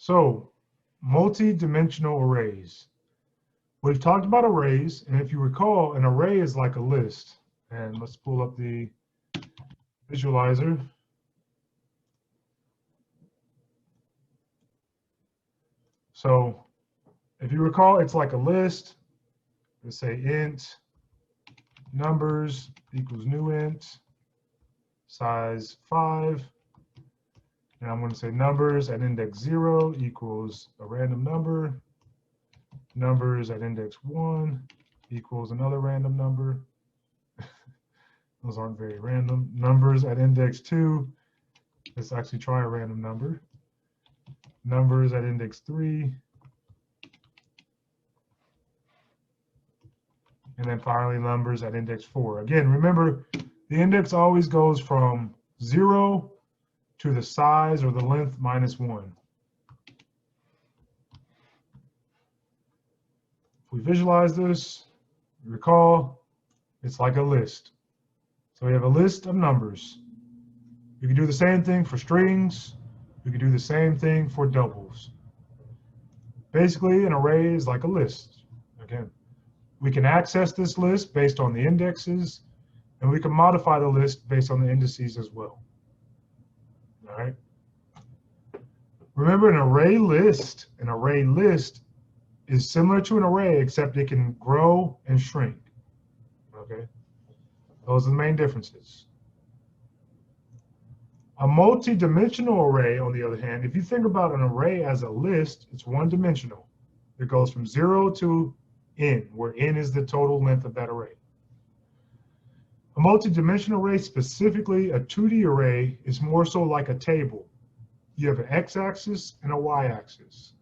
So, multi-dimensional arrays. We've talked about arrays, and if you recall, an array is like a list. And let's pull up the visualizer. So, if you recall, it's like a list. Let's say int numbers equals new int, size 5. And I'm going to say numbers at index 0 equals a random number. Numbers at index 1 equals another random number. Those aren't very random. Numbers at index 2, let's actually try a random number. Numbers at index 3. And then finally numbers at index 4. Again, remember, the index always goes from 0 to the size or the length minus 1. If we visualize this, recall, it's like a list. So we have a list of numbers. You can do the same thing for strings. You can do the same thing for doubles. Basically, an array is like a list. Again, we can access this list based on the indexes, and we can modify the list based on the indices as well. All right. Remember, an array list is similar to an array, except it can grow and shrink. Okay. Those are the main differences. A multi-dimensional array, on the other hand, if you think about an array as a list, it's one-dimensional. It goes from 0 to n, where n is the total length of that array. A multi-dimensional array, specifically a 2D array, is more so like a table. You have an x-axis and a y-axis.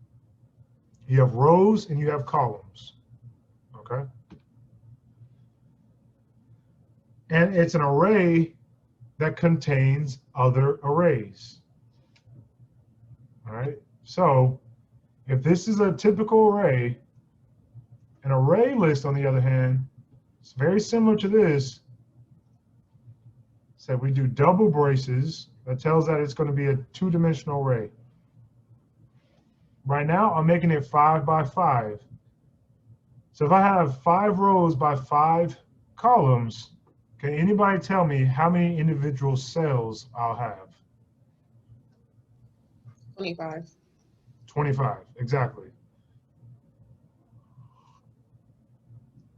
You have rows and you have columns. Okay? And it's an array that contains other arrays. All right? So, if this is a typical array, an array list, on the other hand, is very similar to this. So we do double braces. That tells that it's going to be a two-dimensional array. Right now, I'm making it 5 by 5. So if I have 5 rows by 5 columns, can anybody tell me how many individual cells I'll have? 25. 25, exactly.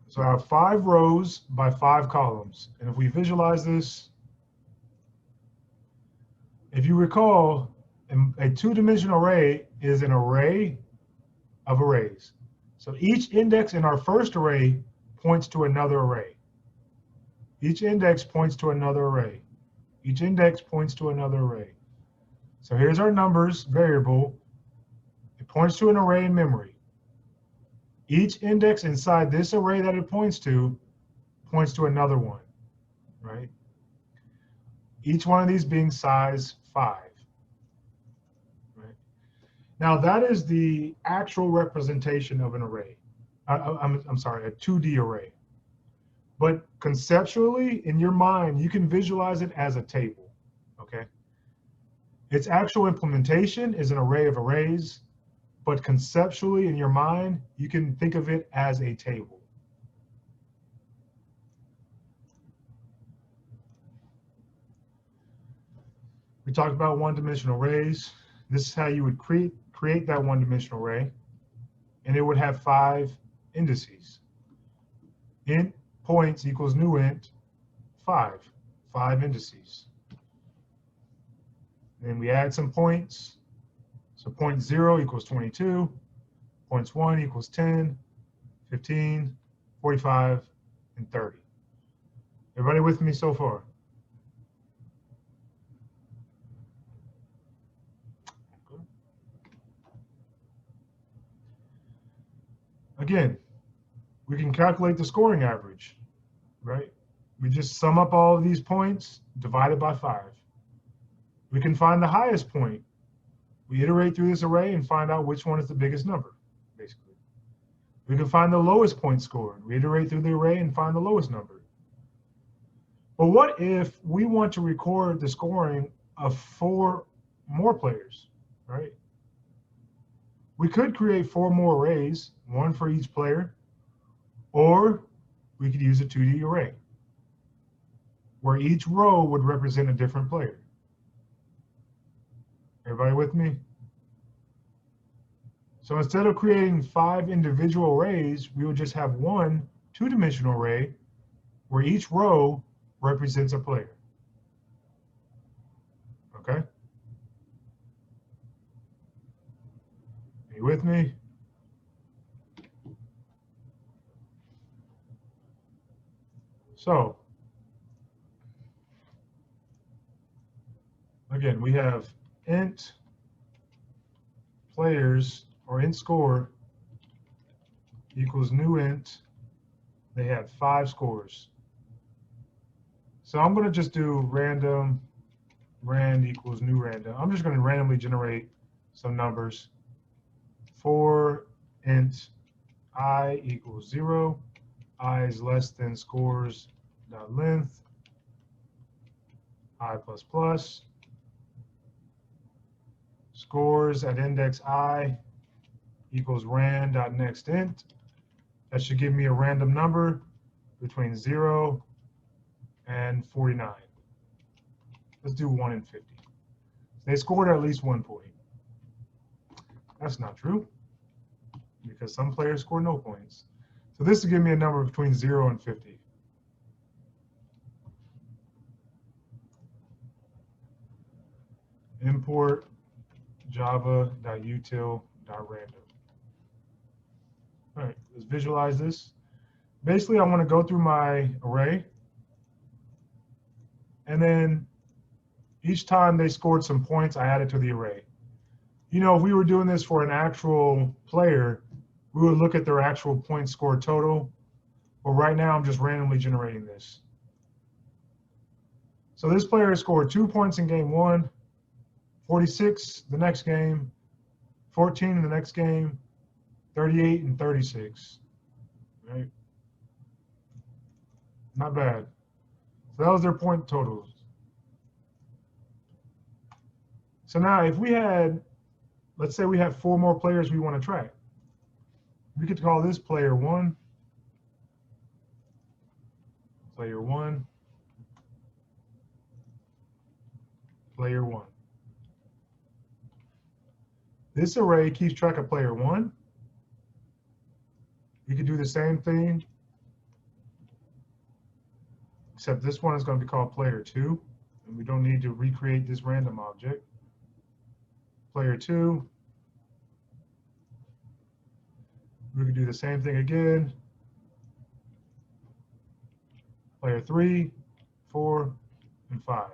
So I have 5 rows by 5 columns. And if we visualize this, if you recall, a two-dimensional array is an array of arrays. So each index in our first array points to another array. Each index points to another array. Each index points to another array. So here's our numbers variable. It points to an array in memory. Each index inside this array that it points to another one, right? Each one of these being size 5. Right? Now that is the actual representation of an array. I'm sorry, a 2D array. But conceptually, in your mind, you can visualize it as a table, okay? Its actual implementation is an array of arrays, but conceptually, in your mind, you can think of it as a table. We talked about one-dimensional arrays. This is how you would create that one-dimensional array, and it would have 5 indices. Int points equals new int 5 indices. Then we add some points. So point 0 equals 22, points 1 equals 10, 15, 45, and 30. Everybody with me so far? Again, we can calculate the scoring average, right? We just sum up all of these points, divide it by 5. We can find the highest point. We iterate through this array and find out which one is the biggest number, basically. We can find the lowest point scored. We iterate through the array and find the lowest number. But what if we want to record the scoring of 4 more players, right? We could create 4 more arrays, 1 for each player, or we could use a 2D array, where each row would represent a different player. Everybody with me? So instead of creating 5 individual arrays, we would just have one 2-dimensional array where each row represents a player. Okay? Are you with me? So, again, we have int players, or int score, equals new int. They had 5 scores. So I'm going to just do rand equals new random. I'm just going to randomly generate some numbers. For int I equals 0, I is less than scores dot length, I plus plus, scores at index I equals rand dot next int. That should give me a random number between 0 and 49. Let's do 1 and 50. They scored at least 1 point. That's not true, because some players score no points. So this will give me a number between 0 and 50. Import java.util.random. All right, let's visualize this. Basically, I want to go through my array, and then each time they scored some points, I added to the array. You know, if we were doing this for an actual player, we would look at their actual point score total. But right now, I'm just randomly generating this. So this player scored 2 points in game 1, 46 the next game, 14 in the next game, 38 and 36. Right? Not bad. So that was their point totals. So now if we had, let's say we have 4 more players we want to track. We could call this player 1, player 1, player 1. This array keeps track of player 1. You could do the same thing, except this one is going to be called player 2, and we don't need to recreate this random object. Player 2. We could do the same thing again. Player 3, 4, and 5.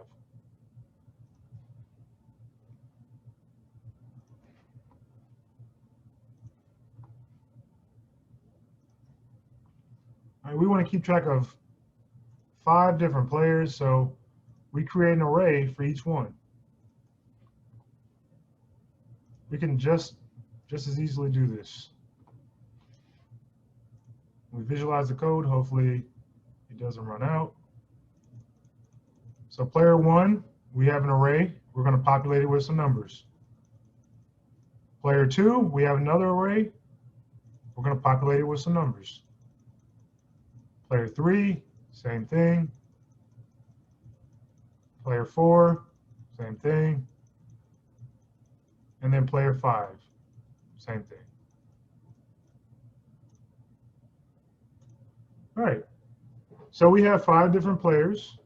All right, we want to keep track of 5 different players, so we create an array for each one. We can just as easily do this. We visualize the code. Hopefully it doesn't run out. So player 1, we have an array. We're going to populate it with some numbers. Player 2, we have another array. We're going to populate it with some numbers. Player 3, same thing. Player 4, same thing. And then player 5, same thing. All right, so we have 5 different players,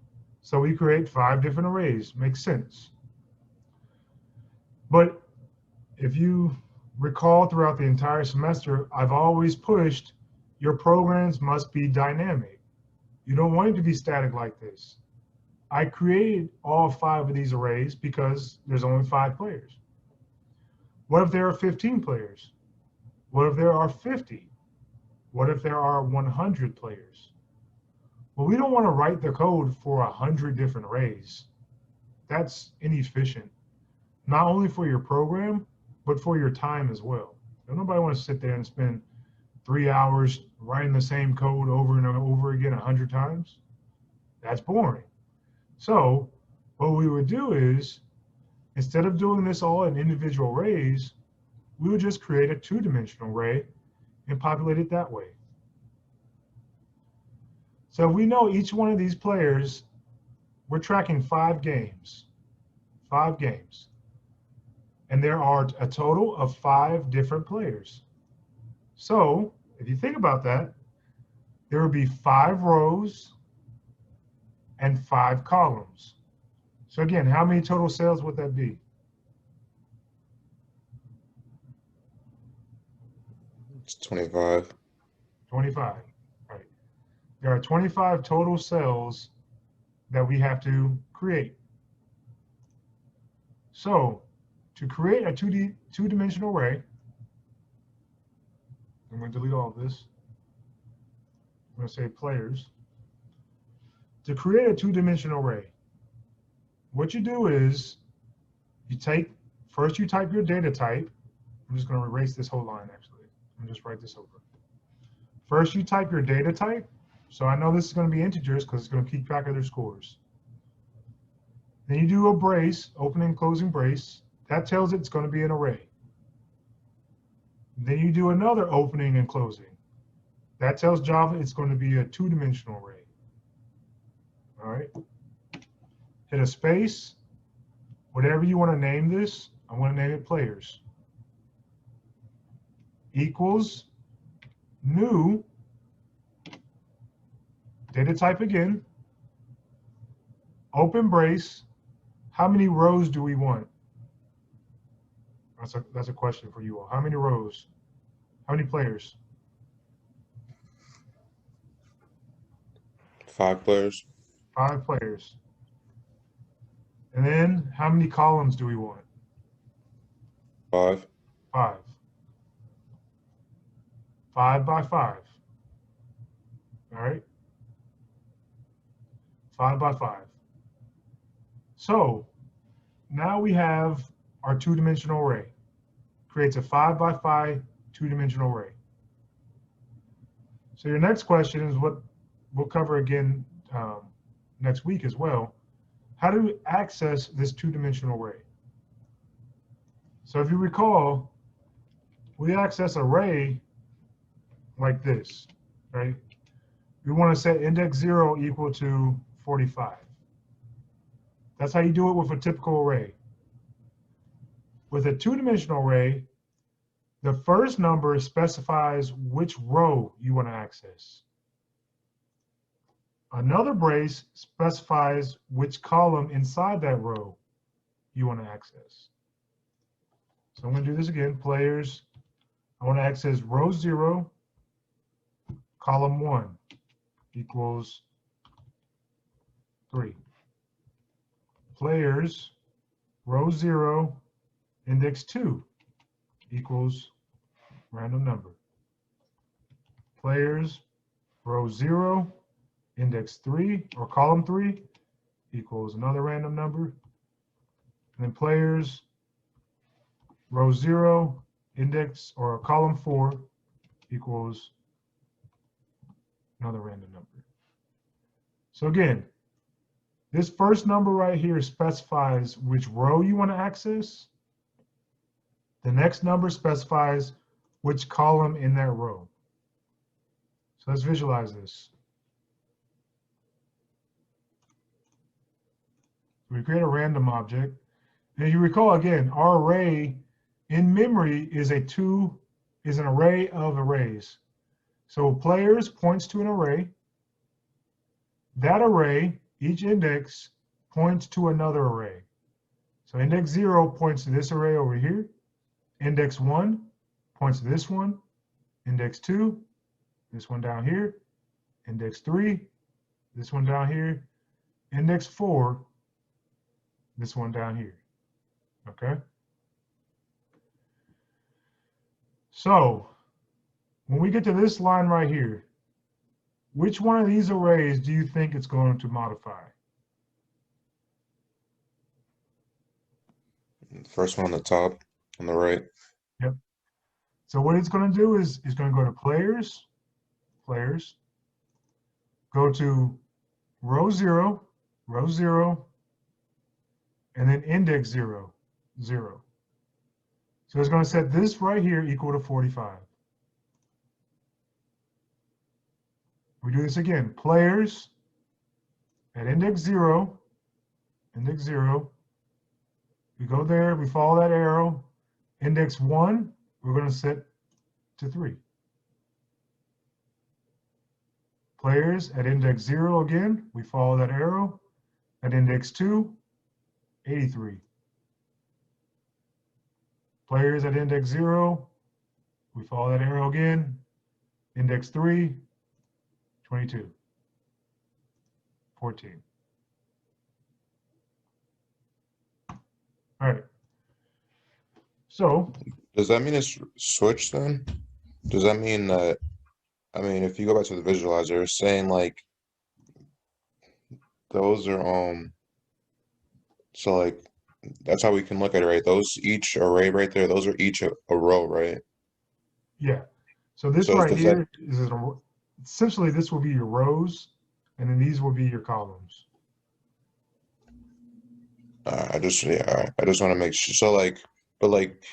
so we create 5 different arrays. Makes sense. But if you recall throughout the entire semester, I've always pushed your programs must be dynamic. You don't want it to be static like this. I created all 5 of these arrays because there's only 5 players. What if there are 15 players? What if there are 50? What if there are 100 players? Well, we don't want to write the code for 100 different arrays. That's inefficient, not only for your program, but for your time as well. Nobody wants to sit there and spend 3 hours writing the same code over and over again 100 times. That's boring. So what we would do is, instead of doing this all in individual arrays, we would just create a two-dimensional array and populate it that way. So if we know each one of these players, we're tracking 5 games. 5 games. And there are a total of 5 different players. So if you think about that, there would be 5 rows and 5 columns. So again, how many total cells would that be? It's 25. 25, right. There are 25 total cells that we have to create. So to create a two-dimensional array, I'm going to delete all of this. I'm going to say players. To create a two-dimensional array, what you do is first you type your data type. I'm just going to erase this whole line actually. I'm just write this over. First you type your data type. So I know this is going to be integers because it's going to keep track of their scores. Then you do a brace, opening and closing brace. That tells it it's going to be an array. Then you do another opening and closing. That tells Java it's going to be a two-dimensional array. All right. Hit a space. Whatever you want to name this, I want to name it players. Equals new data type again. Open brace. How many rows do we want? That's a question for you all. How many rows? How many players? 5 players. 5 players. And then how many columns do we want? 5. 5. 5 by 5. All right. 5 by 5. So now we have our two-dimensional array. Creates a 5 by 5 two-dimensional array. So your next question is what we'll cover again next week as well. How do we access this two-dimensional array? So if you recall, we access array like this, right? We want to set index 0 equal to 45. That's how you do it with a typical array. With a two-dimensional array, the first number specifies which row you want to access. Another brace specifies which column inside that row you want to access. So I'm going to do this again. Players, I want to access row 0, column 1 equals 3. Players, row 0, index 2 equals random number. Players, row 0, index 3 or column 3 equals another random number. And then players, row 0, index or column 4 equals another random number. So again, this first number right here specifies which row you want to access. The next number specifies which column in that row. So let's visualize this. We create a random object. And if you recall again, our array in memory is an array of arrays. So players points to an array. That array, each index, points to another array. So index 0 points to this array over here. Index 1 points to this one. Index 2, this one down here. Index 3, this one down here. Index 4, this one down here. Okay? So when we get to this line right here, which one of these arrays do you think it's going to modify? First one on the top, on the right. Yep. So what it's going to do is it's going to go to players, go to row 0, and then index 0, 0. So it's going to set this right here equal to 45. We do this again. Players at index 0, we go there, we follow that arrow. Index 1, we're going to set to 3. Players at index 0 again, we follow that arrow. At index 2, 83. Players at index 0, we follow that arrow again. Index 3, 22, 14. All right. So Does that mean it's switched then? Does that mean that, I mean, if you go back to the visualizer, it's saying like those are so like that's how we can look at it, right? Those each array right there, those are each a row, right? yeah. So this So right does that here is essentially this will be your rows, and then these will be your columns. I just yeah, all right. I just want to make sure. So like, but like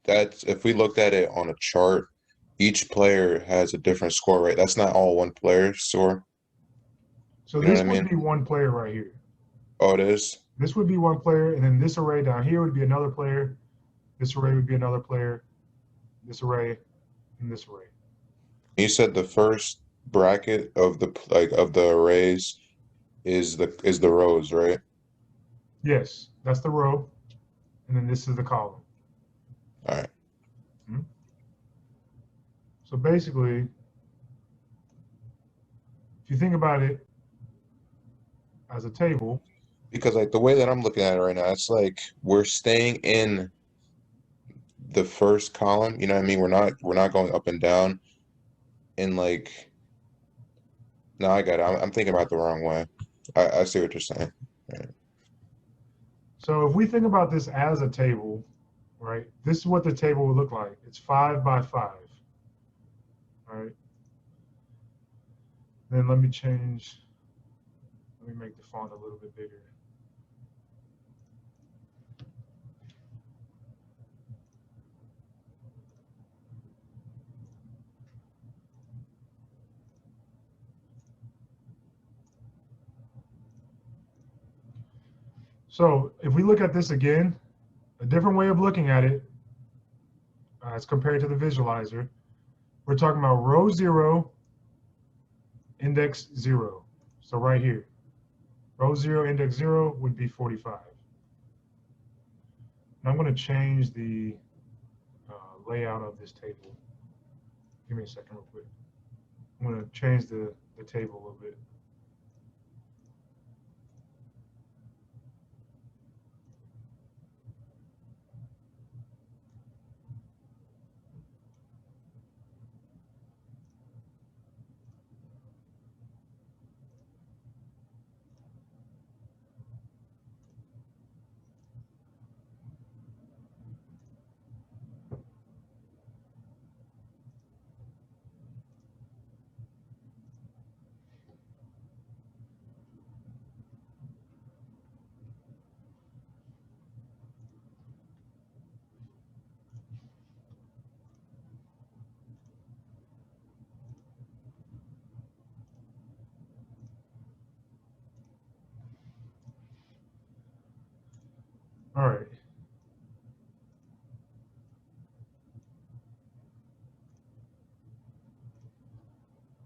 that's if we looked at it on a chart, each player has a different score, right? That's not all one player score. So You know what this I would mean? be one player right here. Oh, it is? This would be one player, and then this array down here would be another player. This array would be another player. This array, and this array. You said the first bracket of the like of the arrays is the rows, right? Yes, that's the row, and then this is the column. All right. So basically, if you think about it as a table, Because like the way that I'm looking at it right now, it's like we're staying in the first column, you know what I mean? We're not going up and down. And like no, I got it. I'm thinking about it the wrong way. I see what you're saying. Right. so if we think about this as a table, right, this is what the table would look like. It's 5 by 5. All right. Then let me make the font a little bit bigger. So if we look at this again, a different way of looking at it as compared to the visualizer, we're talking about row 0, index 0. So right here, row 0, index 0 would be 45. And I'm going to change the layout of this table. Give me a second real quick. I'm going to change the table a little bit. All right.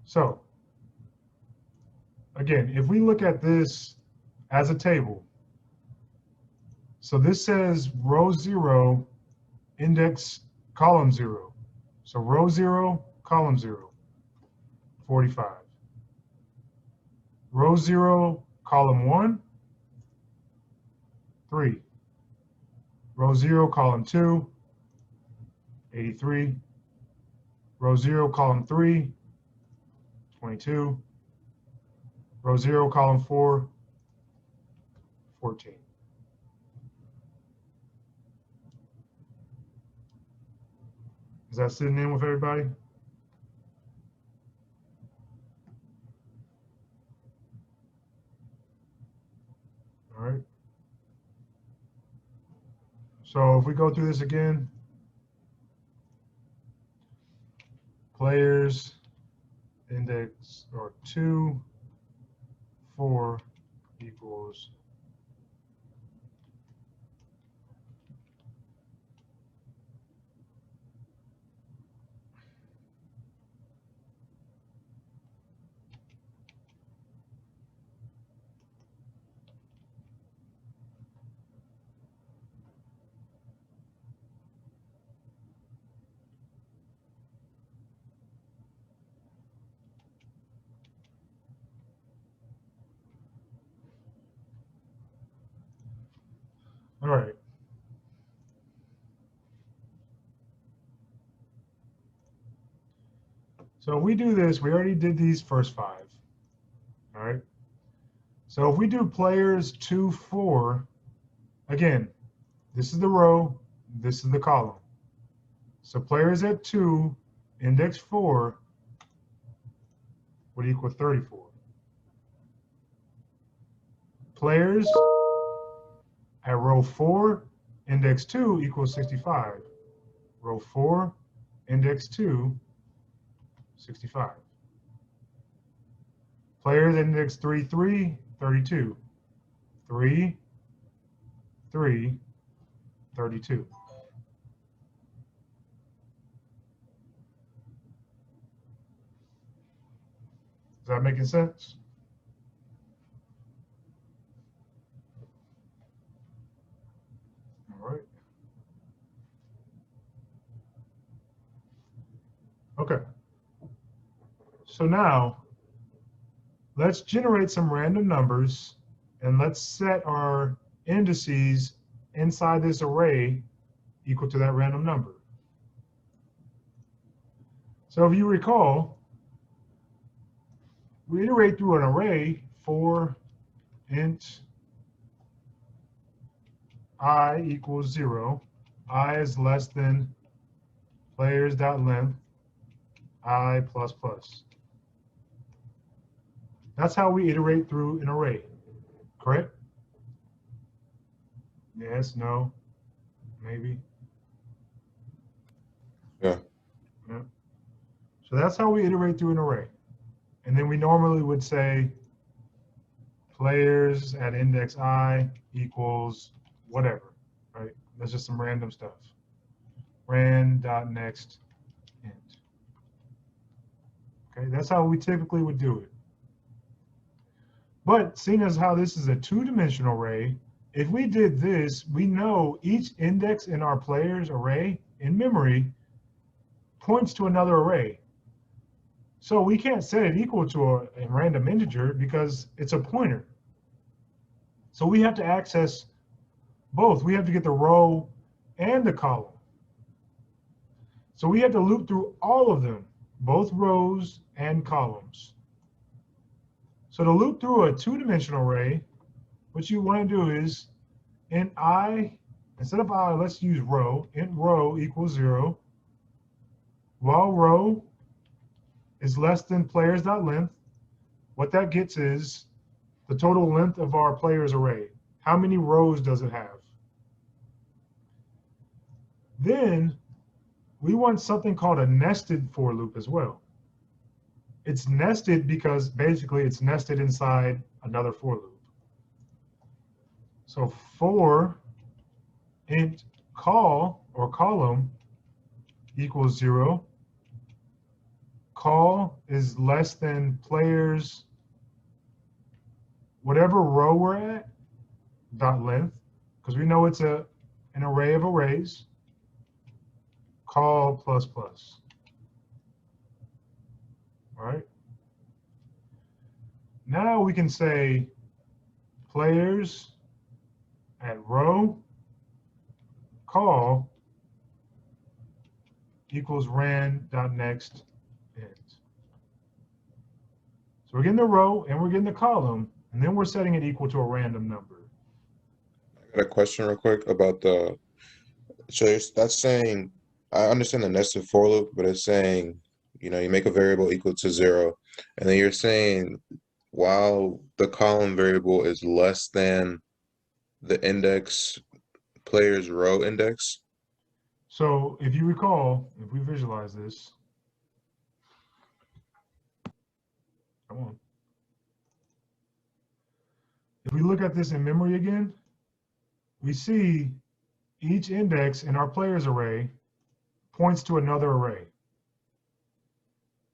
So again, if we look at this as a table, so this says row 0, index column 0. So row 0, column 0, 45. Row 0, column 1, 3. Row 0, column 2, 83. Row 0, column 3, 22. Row 0, column 4, 14. Is that sitting in with everybody? All right. So if we go through this again, players index or 2, 4 equals all right. So if we do this, we already did these first 5. All right. So if we do players 2, 4, again, this is the row, this is the column. So players at 2, index 4 would equal 34. Players at row 4, index 2 equals 65. Row 4, index 2, 65. Players index 3, 3, 32. 3, 3, 32. Is that making sense? All right. Okay. So now let's generate some random numbers and let's set our indices inside this array equal to that random number. So if you recall, we iterate through an array for int I equals 0. I is less than players.length I plus plus. That's how we iterate through an array, correct? Yes, no, maybe. Yeah. Yeah. So that's how we iterate through an array. And then we normally would say players at index I equals whatever, right? That's just some random stuff. Ran.next int. Okay, that's how we typically would do it. But seeing as how this is a 2-dimensional array, if we did this, we know each index in our players array in memory points to another array. So we can't set it equal to a random integer because it's a pointer. So we have to access both. We have to get the row and the column. So we have to loop through all of them, both rows and columns. So to loop through a 2-dimensional array, what you want to do is int I, instead of I, let's use row. Int row equals 0. While row is less than players.length, what that gets is the total length of our players array. How many rows does it have? Then we want something called a nested for loop as well. It's nested because basically it's nested inside another for loop. So for int call or column equals 0. Call is less than players, whatever row we're at, dot length, because we know it's an array of arrays. Call plus plus. All right. Now we can say players at row call equals ran.next int. So we're getting the row and we're getting the column, and then we're setting it equal to a random number. I got a question real quick about the. So that's saying, I understand the nested for loop, but it's saying, you make a variable equal to 0, and then you're saying while the column variable is less than the index player's row index. So if you recall, if we visualize this, Come on. If we look at this in memory again, we see each index in our players array points to another array.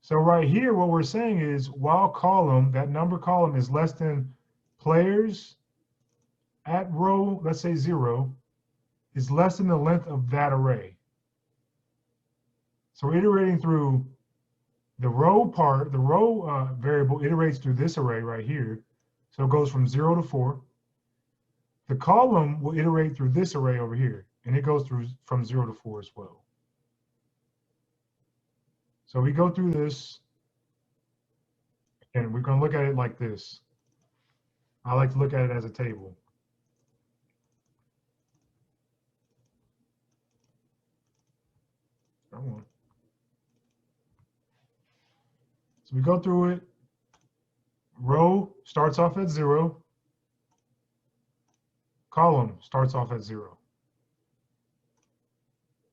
So right here, what we're saying is while column, that number column is less than players at row, let's say 0, is less than the length of that array. So we're iterating through the row part, the row variable iterates through this array right here. So it goes from 0 to 4. The column will iterate through this array over here, and it goes through from 0 to 4 as well. So we go through this, and we're going to look at it like this. I like to look at it as a table. Come on. So we go through it. Row starts off at 0. Column starts off at 0.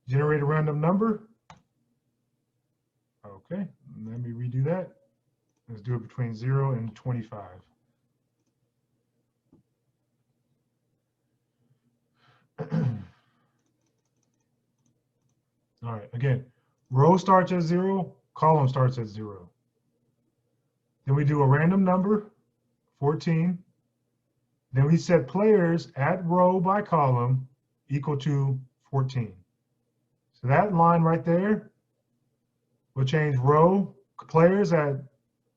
Generate a random number. Okay, let me redo that. Let's do it between 0 and 25. All right, again, row starts at 0, column starts at 0. Then we do a random number, 14. Then we set players at row by column equal to 14. So that line right there will change row, players at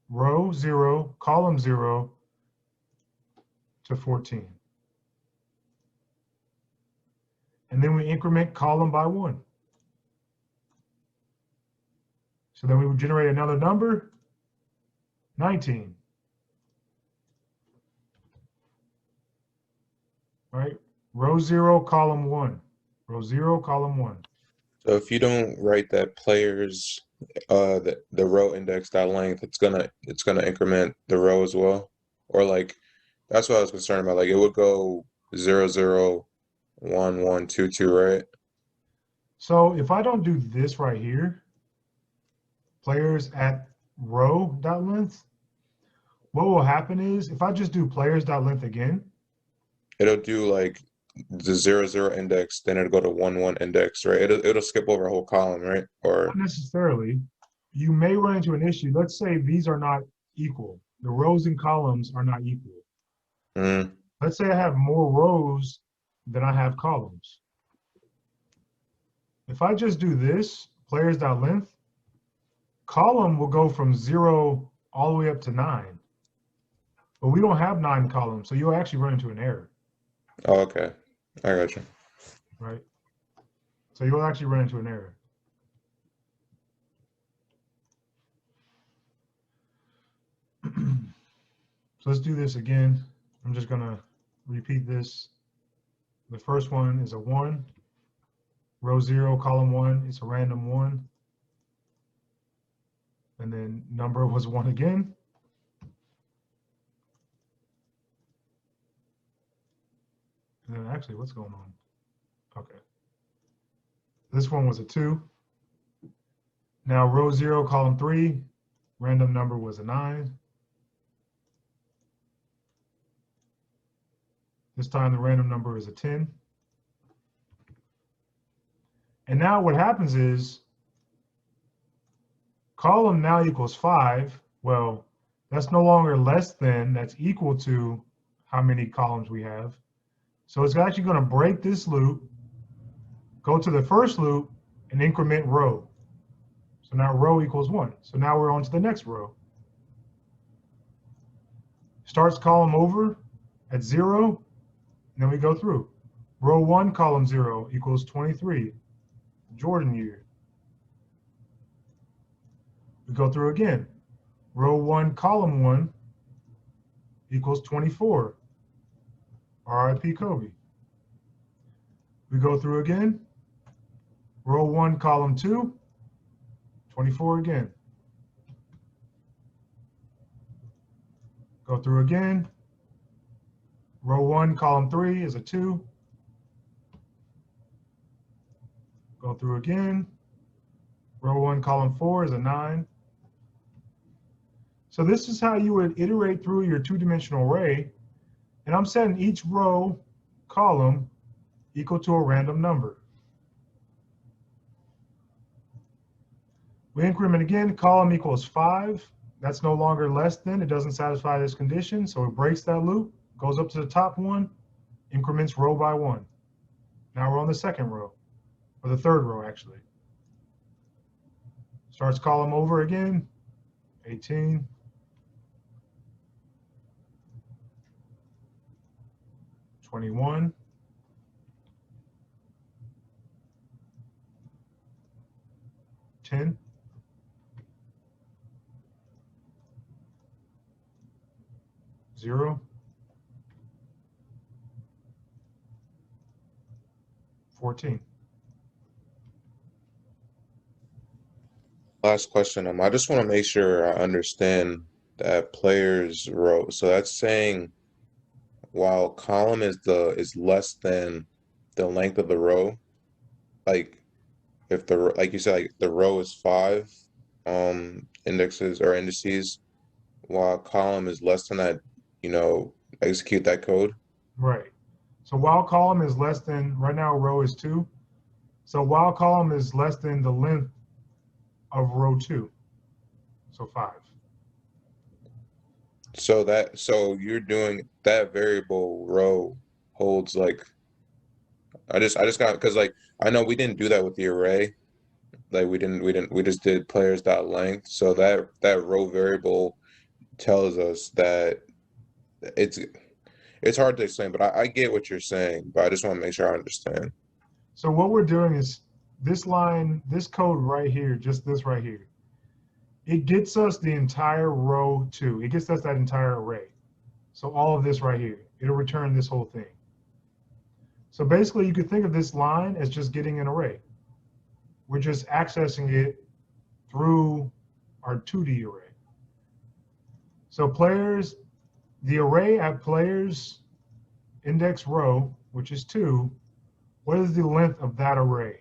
row 0, column 0 to 14. And then we increment column by 1. So then we would generate another number, 19. Right? Row 0, column 1. Row 0, column 1. So if you don't write that players the row index that length, it's gonna increment the row as well. Or like that's what I was concerned about. Like it would go 0 0 1 1 2 2, right? So if I don't do this right here, players at row dot length, what will happen is if I just do players dot length again, It'll do like the 0 0 index, then it'll go to 1 1 index, right? It'll skip over a whole column, right? Or not necessarily. You may run into an issue. Let's say these are not equal. The rows and columns are not equal. mm, Let's say I have more rows than I have columns. If I just do this, players dot length, column will go from 0 all the way up to 9. But we don't have 9 columns, so you'll actually run into an error. oh, okay. I got you. Right? So you'll actually run into an error. So let's do this again. I'm just gonna repeat this. The first one is a 1. Row 0, column 1, it's a random 1. And then number was 1 again. And then actually, what's going on? Okay. This one was a 2. Now row 0, column 3, random number was a 9. This time the random number is a 10. And now what happens is column now equals 5. Well, that's no longer less than, that's equal to how many columns we have. So it's actually going to break this loop, go to the first loop, and increment row. So now row equals 1. So now we're on to the next row. Starts column over at 0, and then we go through. Row 1, column 0 equals 23, Jordan year. We go through again. Row 1, column 1 equals 24, RIP Kobe. We go through again. Row 1, column 2, 24 again. Go through again. Row 1, column 3 is a 2. Go through again. Row 1, column 4 is a 9. So this is how you would iterate through your two-dimensional array. And I'm setting each row column equal to a random number. We increment again, column equals 5. That's no longer less than, it doesn't satisfy this condition, so it breaks that loop, goes up to the top one, increments row by 1. Now we're on the second row, or the third row actually. Starts column over again, 18. 21. 10. 0. 14. Last question. I just want to make sure I understand that player's row. So that's saying while column is less than the length of the row, like if the like you said, like the row is 5 indexes or indices, while column is less than that, execute that code. Right. So while column is less than, right now row is 2. So while column is less than the length of row 2, so 5. So you're doing that variable row holds like I just got because like I know we didn't do that with the array. Like we just did players dot length. So that row variable tells us that it's it's hard to explain, but I get what you're saying, but I just want to make sure I understand. So what we're doing is this line, this code right here, just this right here, it gets us the entire row 2. It gets us that entire array. So all of this right here, it'll return this whole thing. So basically you could think of this line as just getting an array. We're just accessing it through our 2D array. So players, the array at players index row, which is 2, what is the length of that array?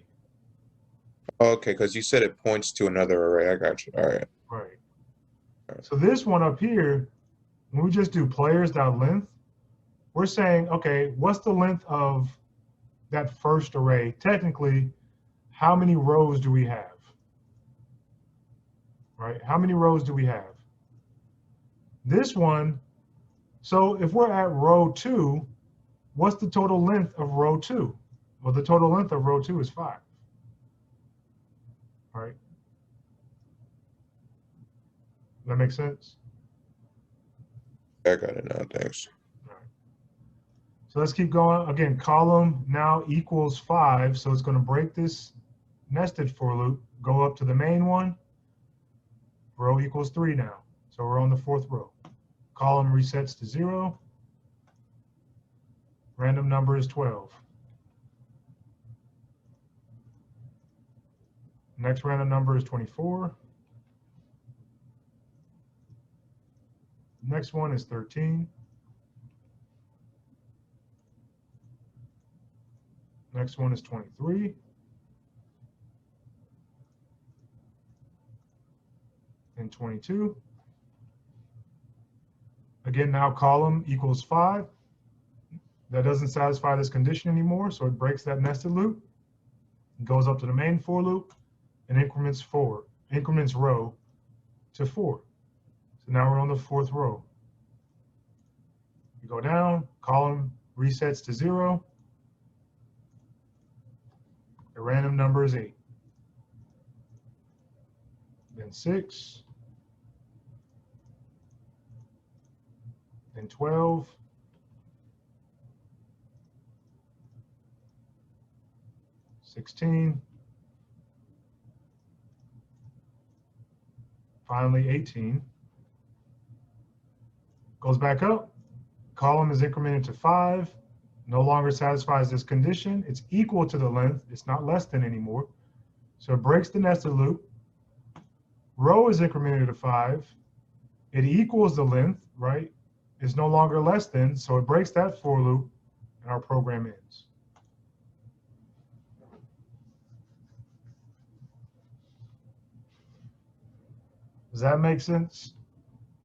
Okay, because you said it points to another array. I got you. All right. Right. So this one up here, when we just do players.length, we're saying, okay, what's the length of that first array? Technically, how many rows do we have? Right? How many rows do we have? This one, so if we're at row 2, what's the total length of row 2? Well, the total length of row 2 is 5. Right? That makes sense? I got it now. Thanks. All right. So let's keep going. Again, column now equals 5. So it's going to break this nested for loop, go up to the main one. Row equals 3 now. So we're on the 4th row. Column resets to 0. Random number is 12. Next random number is 24. Next one is 13. Next one is 23. And 22. Again, now column equals 5. That doesn't satisfy this condition anymore, so it breaks that nested loop, goes up to the main for loop, and increments row to 4. So now we're on the 4th row. We go down, column resets to 0. The random number is 8. Then 6. Then 12. 16. Finally 18. Goes back up. Column is incremented to 5. No longer satisfies this condition. It's equal to the length. It's not less than anymore. So it breaks the nested loop. Row is incremented to 5. It equals the length, right? It's no longer less than, so it breaks that for loop, and our program ends. Does that make sense?